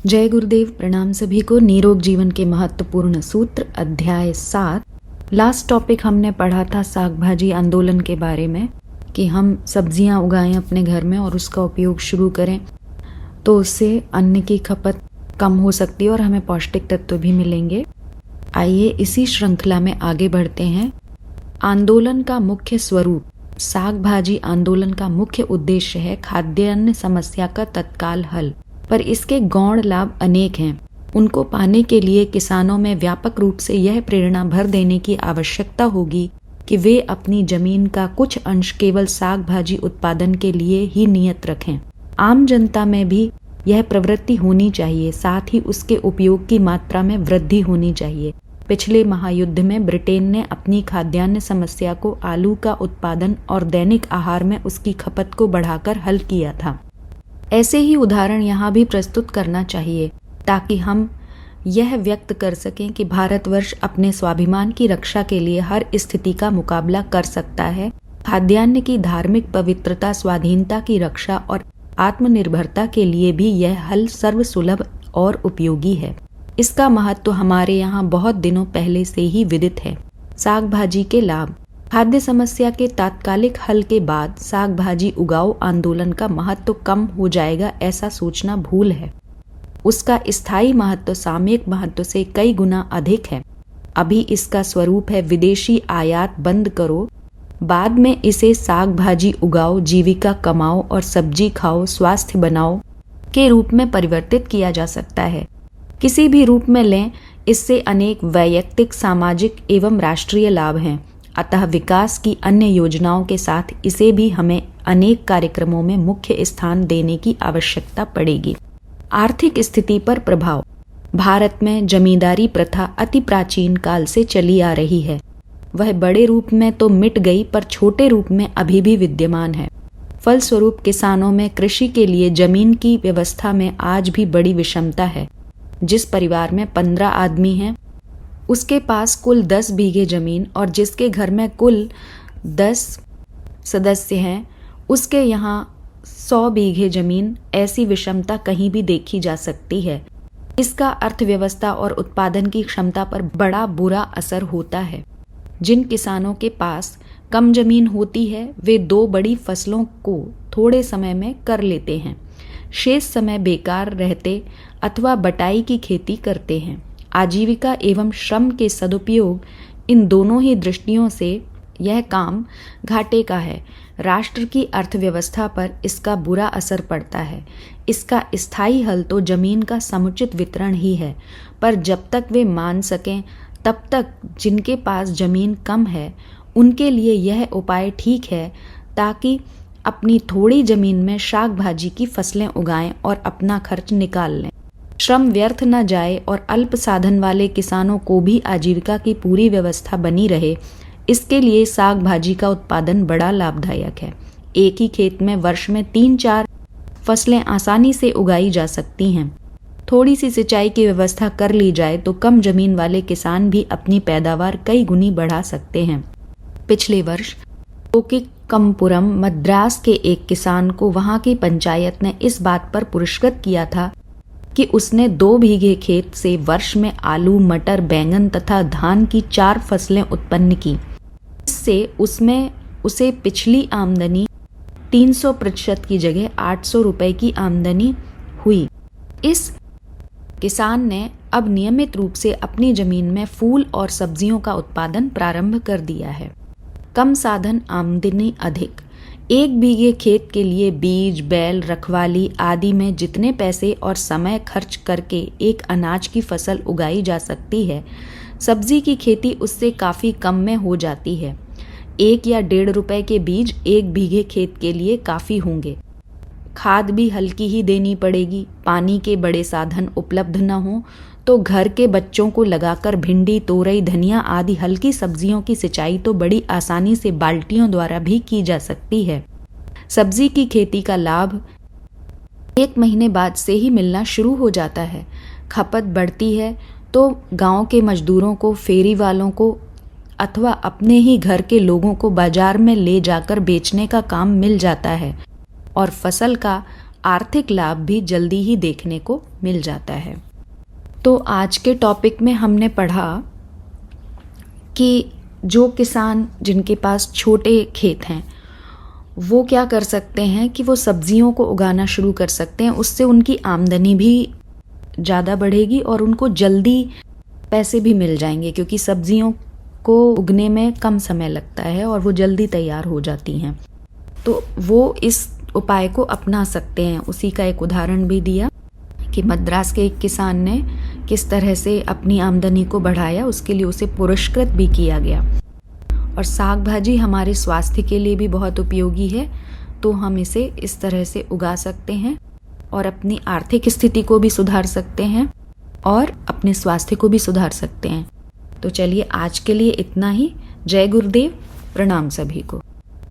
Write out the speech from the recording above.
जय गुरुदेव। प्रणाम सभी को। निरोग जीवन के महत्वपूर्ण सूत्र अध्याय 7। लास्ट टॉपिक हमने पढ़ा था साग भाजी आंदोलन के बारे में कि हम सब्जियां उगाएं अपने घर में और उसका उपयोग शुरू करें तो उससे अन्न की खपत कम हो सकती है और हमें पौष्टिक तत्व भी मिलेंगे। आइए इसी श्रृंखला में आगे बढ़ते हैं। आंदोलन का मुख्य स्वरूप। साग भाजी आंदोलन का मुख्य उद्देश्य है खाद्यान्न समस्या का तत्काल हल, पर इसके गौण लाभ अनेक हैं। उनको पाने के लिए किसानों में व्यापक रूप से यह प्रेरणा भर देने की आवश्यकता होगी कि वे अपनी जमीन का कुछ अंश केवल साग भाजी उत्पादन के लिए ही नियत रखें। आम जनता में भी यह प्रवृत्ति होनी चाहिए, साथ ही उसके उपयोग की मात्रा में वृद्धि होनी चाहिए। पिछले महायुद्ध में ब्रिटेन ने अपनी खाद्यान्न समस्या को आलू का उत्पादन और दैनिक आहार में उसकी खपत को बढ़ाकर हल किया था। ऐसे ही उदाहरण यहाँ भी प्रस्तुत करना चाहिए ताकि हम यह व्यक्त कर सकें कि भारतवर्ष अपने स्वाभिमान की रक्षा के लिए हर स्थिति का मुकाबला कर सकता है। खाद्यान्न की धार्मिक पवित्रता, स्वाधीनता की रक्षा और आत्मनिर्भरता के लिए भी यह हल सर्वसुलभ और उपयोगी है। इसका महत्व हमारे यहाँ बहुत दिनों पहले से ही विदित है। साग भाजी के लाभ। खाद्य समस्या के तात्कालिक हल के बाद साग भाजी उगाओ आंदोलन का महत्व कम हो जाएगा, ऐसा सोचना भूल है। उसका स्थायी महत्व सामयिक महत्व से कई गुना अधिक है। अभी इसका स्वरूप है विदेशी आयात बंद करो, बाद में इसे साग भाजी उगाओ, जीविका कमाओ और सब्जी खाओ, स्वास्थ्य बनाओ के रूप में परिवर्तित किया जा सकता है। किसी भी रूप में लें, इससे अनेक वैयक्तिक, सामाजिक एवं राष्ट्रीय लाभ हैं। अतः विकास की अन्य योजनाओं के साथ इसे भी हमें अनेक कार्यक्रमों में मुख्य स्थान देने की आवश्यकता पड़ेगी। आर्थिक स्थिति पर प्रभाव। भारत में जमींदारी प्रथा अति प्राचीन काल से चली आ रही है। वह बड़े रूप में तो मिट गई, पर छोटे रूप में अभी भी विद्यमान है। फलस्वरूप किसानों में कृषि के लिए जमीन की व्यवस्था में आज भी बड़ी विषमता है। जिस परिवार में 15 आदमी हैं, उसके पास कुल 10 बीघे जमीन, और जिसके घर में कुल 10 सदस्य हैं, उसके यहाँ 100 बीघे जमीन। ऐसी विषमता कहीं भी देखी जा सकती है। इसका अर्थव्यवस्था और उत्पादन की क्षमता पर बड़ा बुरा असर होता है। जिन किसानों के पास कम जमीन होती है, वे 2 बड़ी फसलों को थोड़े समय में कर लेते हैं। शेष समय बेकार रहते अथवा बटाई की खेती करते हैं। आजीविका एवं श्रम के सदुपयोग, इन दोनों ही दृष्टियों से यह काम घाटे का है। राष्ट्र की अर्थव्यवस्था पर इसका बुरा असर पड़ता है। इसका स्थायी हल तो जमीन का समुचित वितरण ही है, पर जब तक वे मान सकें तब तक जिनके पास जमीन कम है उनके लिए यह उपाय ठीक है, ताकि अपनी थोड़ी जमीन में साग भाजी की फसलें उगाएं और अपना खर्च निकाल लें। श्रम व्यर्थ न जाए और अल्प साधन वाले किसानों को भी आजीविका की पूरी व्यवस्था बनी रहे, इसके लिए साग भाजी का उत्पादन बड़ा लाभदायक है। एक ही खेत में वर्ष में 3-4 फसलें आसानी से उगाई जा सकती हैं। थोड़ी सी सिंचाई की व्यवस्था कर ली जाए तो कम जमीन वाले किसान भी अपनी पैदावार कई गुनी बढ़ा सकते हैं। पिछले वर्ष कोकिकमपुरम, मद्रास के एक किसान को वहां की पंचायत ने इस बात पर पुरस्कृत किया था कि उसने 2 बीघे खेत से वर्ष में आलू, मटर, बैंगन तथा धान की 4 फसलें उत्पन्न की। इससे उसमें उसे पिछली आमदनी 300% की जगह 800 रुपए की आमदनी हुई। इस किसान ने अब नियमित रूप से अपनी जमीन में फूल और सब्जियों का उत्पादन प्रारंभ कर दिया है। कम साधन, आमदनी अधिक। 1 बीघे खेत के लिए बीज, बैल, रखवाली आदि में जितने पैसे और समय खर्च करके एक अनाज की फसल उगाई जा सकती है, सब्जी की खेती उससे काफ़ी कम में हो जाती है। 1 या 1.5 रुपए के बीज 1 बीघे खेत के लिए काफ़ी होंगे। खाद भी हल्की ही देनी पड़ेगी। पानी के बड़े साधन उपलब्ध न हो तो घर के बच्चों को लगाकर भिंडी, तोरई, धनिया आदि हल्की सब्जियों की सिंचाई तो बड़ी आसानी से बाल्टियों द्वारा भी की जा सकती है। सब्जी की खेती का लाभ 1 महीने बाद से ही मिलना शुरू हो जाता है। खपत बढ़ती है तो गांव के मजदूरों को, फेरी वालों को अथवा अपने ही घर के लोगों को बाजार में ले जाकर बेचने का काम मिल जाता है और फसल का आर्थिक लाभ भी जल्दी ही देखने को मिल जाता है। तो आज के टॉपिक में हमने पढ़ा कि जो किसान जिनके पास छोटे खेत हैं वो क्या कर सकते हैं कि वो सब्जियों को उगाना शुरू कर सकते हैं। उससे उनकी आमदनी भी ज़्यादा बढ़ेगी और उनको जल्दी पैसे भी मिल जाएंगे, क्योंकि सब्जियों को उगने में कम समय लगता है और वो जल्दी तैयार हो जाती हैं। तो वो इस उपाय को अपना सकते हैं। उसी का एक उदाहरण भी दिया कि मद्रास के एक किसान ने किस तरह से अपनी आमदनी को बढ़ाया, उसके लिए उसे पुरस्कृत भी किया गया। और साग भाजी हमारे स्वास्थ्य के लिए भी बहुत उपयोगी है, तो हम इसे इस तरह से उगा सकते हैं और अपनी आर्थिक स्थिति को भी सुधार सकते हैं और अपने स्वास्थ्य को भी सुधार सकते हैं। तो चलिए आज के लिए इतना ही। जय गुरुदेव, प्रणाम सभी को।